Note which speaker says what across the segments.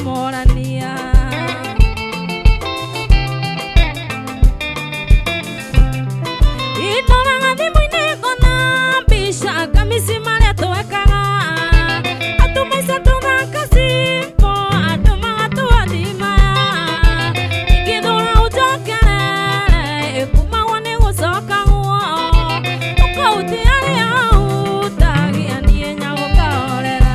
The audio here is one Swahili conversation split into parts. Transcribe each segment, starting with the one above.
Speaker 1: morania. Itora thimu-inĩ ngona mbica kamisi marĩa twekaga, atumaisa tũthaka simbo andũ magatũthima, ingĩthũra ũnjokerere kumagwo nĩ gũcokagwo ũkauti arĩa ũtagia niĩ nyagũkahorera.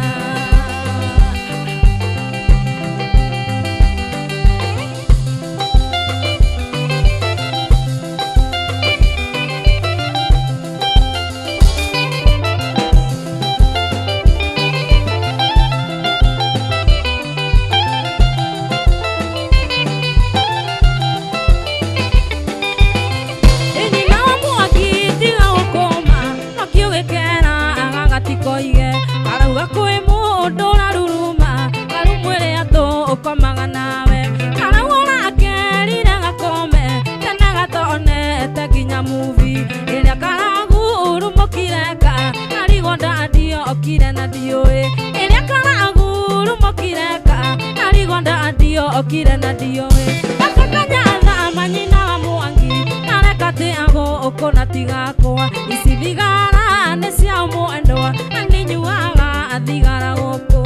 Speaker 1: Arauga kwĩ mũndũ ũraruruma karumwĩre atũ ũkomaga nawe, arauga akerire gakome tene gatonete nginya muvi ĩrĩa karagurumũkire ka arigwo ndandiokire na ndiũĩ, ĩrĩa karagurumũkire ka arigwo ndandiokire na ndiũĩ. Gakakanyatha manyina wa Mwangi kareka tĩagwo ũkũna tigakwa, ici thigara nĩ cia mwendwa aninyuaga thigara gũkũ.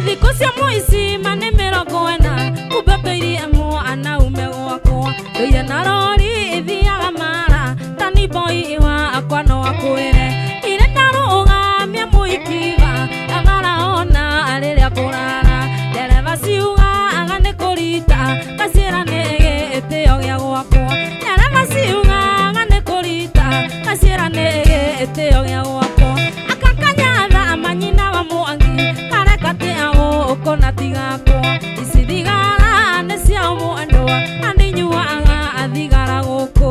Speaker 1: Thikũ cia mũicima nĩ 40 kumbe tũirie mwana ume gwakwa, tũire na rori ithiaga mara tani boy wakwa no akwĩre ire ndarũgamia mũikiga agara ona rĩrĩa kũrara, ndereba ciugaga nĩ kũrita gaciĩra nĩ gĩtĩo gĩa gwakwa, ndereba ciugaga nĩ kũrita gaciĩra nĩ gĩtĩo gĩa gwakwa. Akakanyatha manyina wa Mwangi kareka tĩagwo ũkũna tigakwa, ici thigara nĩ cia mwendwa aninyuaga thigara gũkũ.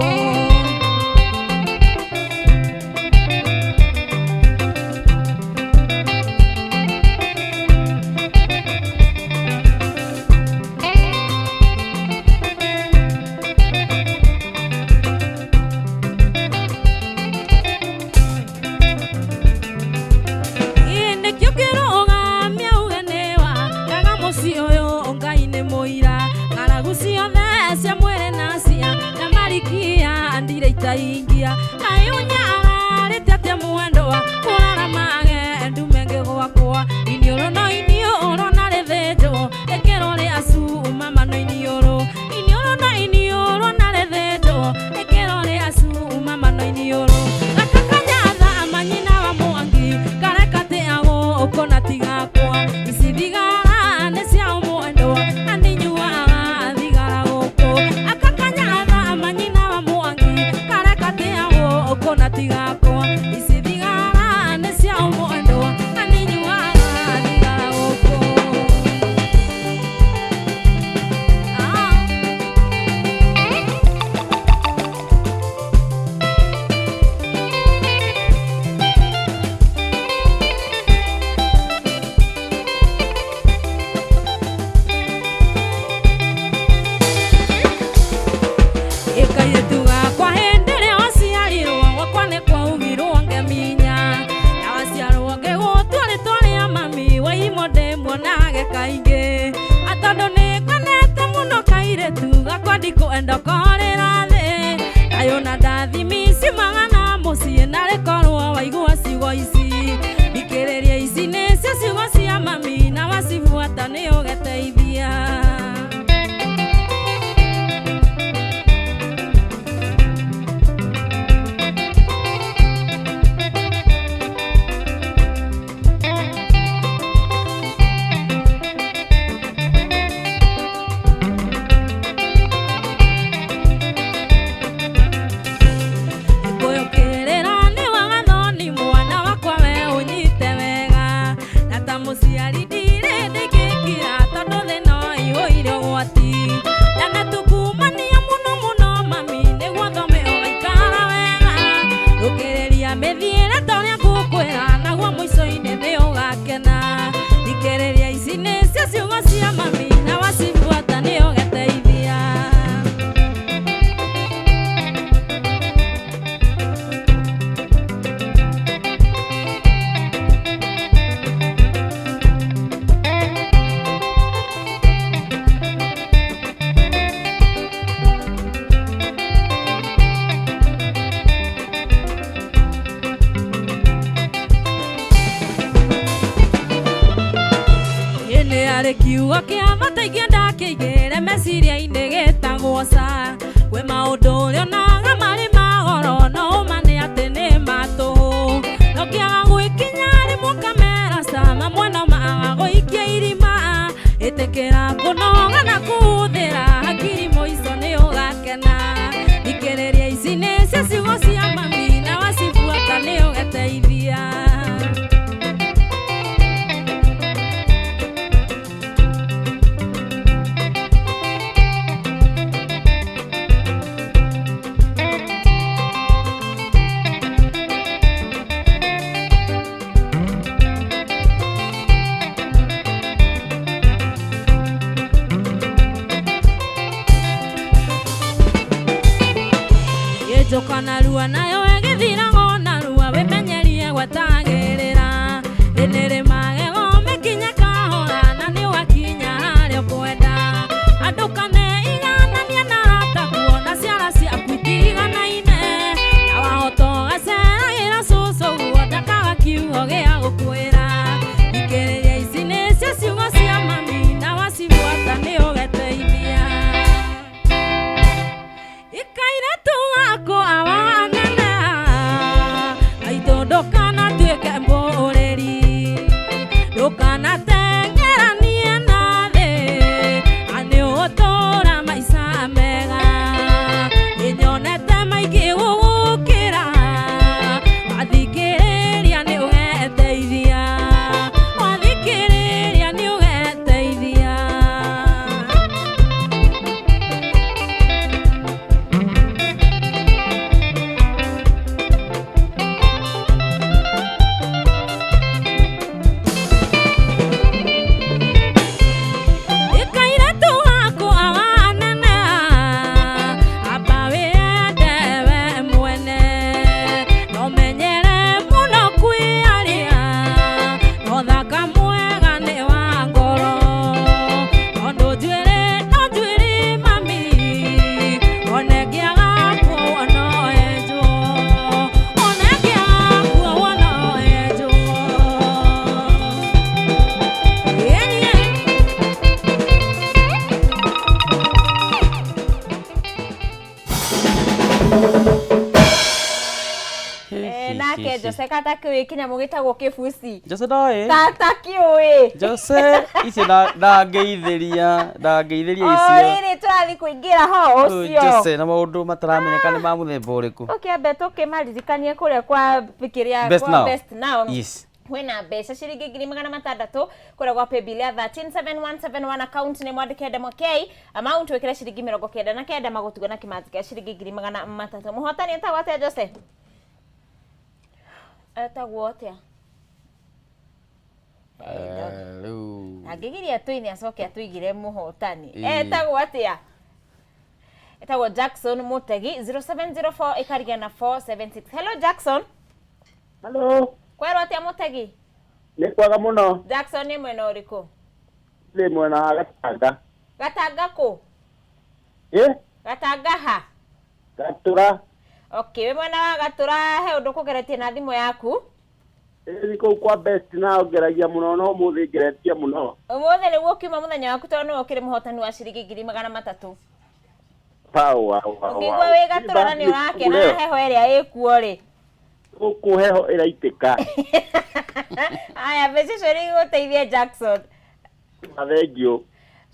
Speaker 1: Nĩkĩo kĩrũgamia ũgenewa ngaga mũciĩ ũyũ Ngai nĩ mũira, ng'aragu ciothe cia mwĩrĩ nacia na marikia ndire itaingia, ayũnyagarĩte atĩa mwendwa kũrara magendu mengĩ gwakwa, iniũrũ no iniũrũ na rĩthĩnjwo ĩkĩrwo rĩa cuma mano iniũrũ, iniũrũ no iniũrũ na rĩthĩnjwo ĩkĩrwo rĩa cuma mano iniũrũ. Gakakanyatha manyina wa Mwangi kareka tĩagwo ũkũna tigakwa, ici thigara nĩ cia mwendwa aninyuaga thigara gũkũ. Akakanyatha manyina wa Mwangi kareka tĩagwo ũkũna tigakwa, ici thigara nĩ cia mwendwa aninyuaga thigara gũkũ. Ĩkairĩtu gakwa hĩndĩ ĩrĩa waciarirwo gwakwa nĩ kwaumire Arĩ kiugo kĩa bata ingĩenda kĩigĩre meciria-inĩ gĩtagwo ca. Kwĩ maũndũ ũrĩa onaga marĩ ma goro no ũma nĩ atĩ nĩ matũhũ. No kĩaga gwĩkinya rĩmwe ũkamera ca, mamwe no maaga gũikia irima. Ĩtĩkĩra kũnoga na kũhũthĩra hakiri mũico nĩ ũgakena. Thikĩrĩria ici nĩ cio ciugo cia mami na wacibuata nĩ ũgeteithia. Njoka narua nayo ĩgĩthirago narua wĩmenyerie gwetagĩrĩra. Rĩnĩrĩ magego mekinya kahora na nĩ wakinya harĩa ũkwenda. Andũ kaneiganania na arata kuona ciara ciaku itiganaine. Na wahota ũgaceragĩra cũcũ guo ndakaga kiugo gĩa gũkwĩra. Thikĩrĩria ici nĩcio ciugo cia mami na wacibuata nĩ ũgeteithia. Ikairĩtu gako awanana aitũ ndũkanatuĩke mbũrĩri. Ndũkanateng'eranie na thĩ anĩ ũgũtũũra maica mega. Nĩnyonete maingĩ gũgũkĩra wathikĩrĩria nĩ ũgeteithia. Wathikĩrĩria nĩ ũgeteithia. Nake Jose kata kiũĩ kinyamũ gĩtagwo kĩbuci.
Speaker 2: Jose ndoĩ.
Speaker 1: Tata kiũĩ.
Speaker 2: Jose ici ndangĩithĩria icio.
Speaker 1: Rĩrĩ tũrathiĩ kũingĩra ho ũcio.
Speaker 2: Jose na maũndũ mataramenyeka nĩ ma mũthemba ũrĩkũ.
Speaker 1: Ũkĩambe tũkĩmaririkanie kũrĩa kwa bĩkĩria kwa Best Now. Yes. Wena mbeca ciringi 600 kũrĩa gwa paybill ya 137171 account nĩ mwandĩke Demo K amount wĩkĩre ciringi 99 magũtuga na kĩmanzi kĩa ciringi 300. Mũhotani etagwo atĩa Jose? Etagwo atĩa?
Speaker 2: Rĩu
Speaker 1: angĩgiria twĩni acoke atũigire mũhotani. Etagwo atĩa? Etagwo Jackson Mutegi 0704 ĩkarigia na 476. Hello Jackson.
Speaker 3: Hello.
Speaker 1: Kwerwo atĩa Mutegi?
Speaker 3: Nĩ kwaga mũno.
Speaker 1: Jackson nĩ mwena ũrĩkũ?
Speaker 3: Nĩ mwena wa Gatanga.
Speaker 1: Gatanga kũ? Gatanga ha?
Speaker 3: Gatura.
Speaker 1: Okay, we mwena wa Gatura he ũndũ kũgeretie na thimũ yaku?
Speaker 3: Ĩĩ kũu kwa Best Now ngeragia mũno no ũmũthĩ ngeretie mũno.
Speaker 1: Ũmũthĩ nĩguo ũkiuma mũthenya waku tondũ nĩwe ũkĩrĩ mũhotani wa ciringi 300. Ũkĩigua wĩ Gatura na nĩ ũrakena heho ĩrĩa ĩkuo rĩ?
Speaker 3: Gũkũ heho ĩraitĩka.
Speaker 1: Aya, mbeca icio nĩigũteithia Jackson.
Speaker 3: Thengiũ.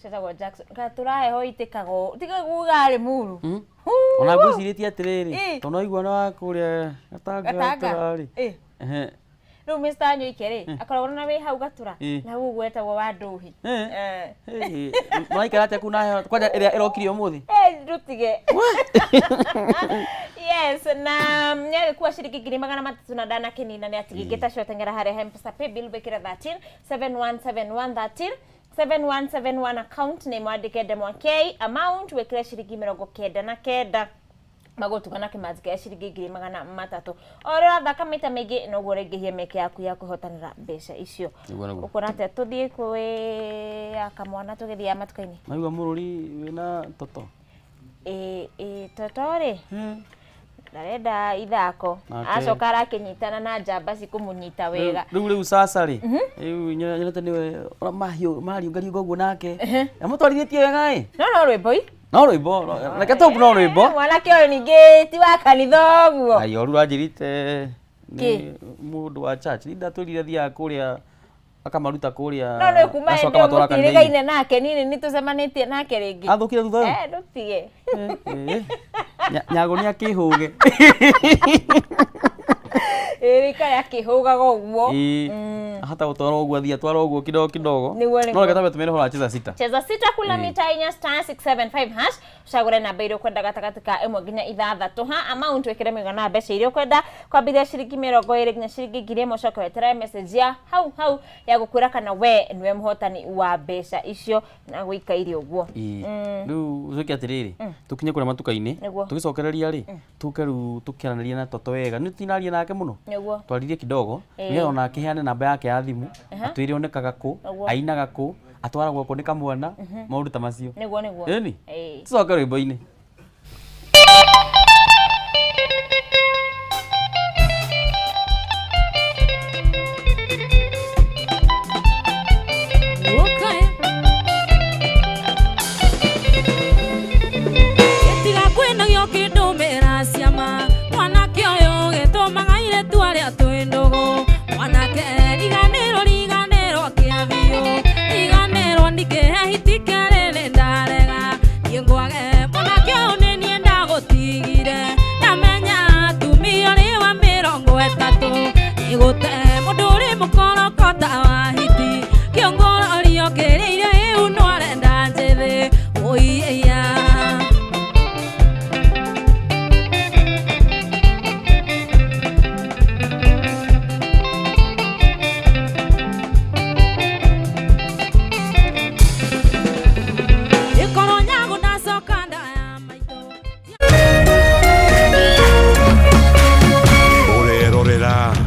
Speaker 1: Cetagwo Jackson. Gatura heho itĩkagwo. Tiga kuuga arĩ muru.
Speaker 2: Ona ngwĩcirĩtie atĩrĩrĩ, tondũ naigua na kũrĩa Gatanga rĩ.
Speaker 1: Rĩu Mr. Nyoike rĩ, akoragwo na wĩ hau Gatura, na hau gwetagwo wa Ndũhi.
Speaker 2: Maraikara atĩa kũu na heho kwanja ĩrĩa ĩrokirie ũmũthĩ?
Speaker 1: Ndutige. Yes, na nĩagĩkua ciringi 300 na ndanakĩnina nĩ atigĩte coteng'era harĩa M-Pesa paybill wĩkĩra 137171 137171 account nĩ mwandĩke Demo K amount wĩkĩre ciringi 99 magũtuga na kĩmanzi kĩa ciringi 300. Ora thaka maita maingĩ noguo rĩngĩhia mĩeke yaku ya kũhotanĩra mbeca icio. Ũkona atĩa tũthiĩ kwĩ akamwana tũgĩthiĩ matuka-inĩ?
Speaker 2: Maigua mũrũri wĩna toto.
Speaker 1: Toto rĩ?
Speaker 4: ndarenda ithako acoka arakinyitana na njamba cikumunyita wega
Speaker 2: riu sasa ri riu nyonete niwe mariungaria goguo nake amutwarithitie wega
Speaker 4: no rwimbo
Speaker 2: no rwimbo reke tu no rwimbo
Speaker 4: mwanake uyu ningi ti wa kanitha uguo
Speaker 2: ai oru ranjirite ni mundu wa church ndatwirire thia kuria akamaruta kuria
Speaker 4: no kuma ende mutirigaine nake nini tucemanitie nake ringi
Speaker 2: athukire thutha
Speaker 4: ndutige
Speaker 2: nyago ni akihuge
Speaker 4: Erika yakihugaga uguo
Speaker 2: hata utwara uguo athia twara uguo kidogo no reke tabe tumene hora cheza sita kula mita inya *675# ucagure namba iria kwenda gatagati ka 1 nginya 6 ha amount wekire migana mbeca iria kwenda kwambithia ciringi 20 nginya ciringi 1000 ucoke weterere message ya hau ya gukwira kana we niwe muhotani wa mbeca icio na guikairie uguo riu ucoke atiriri tukinye kuria matuka-ini tugicokereria ri tuke riu tukiaranaria na toto wega ni tinaria nake muno twaririe kidogo nigetha ona akiheane namba yake ya thimu atwire onekaga ku ainaga ku atwaragwo ku ni kamwana maundu ta macio
Speaker 4: niguo
Speaker 2: eni tucoke rwimbo-ini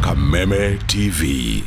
Speaker 5: Kameme TV.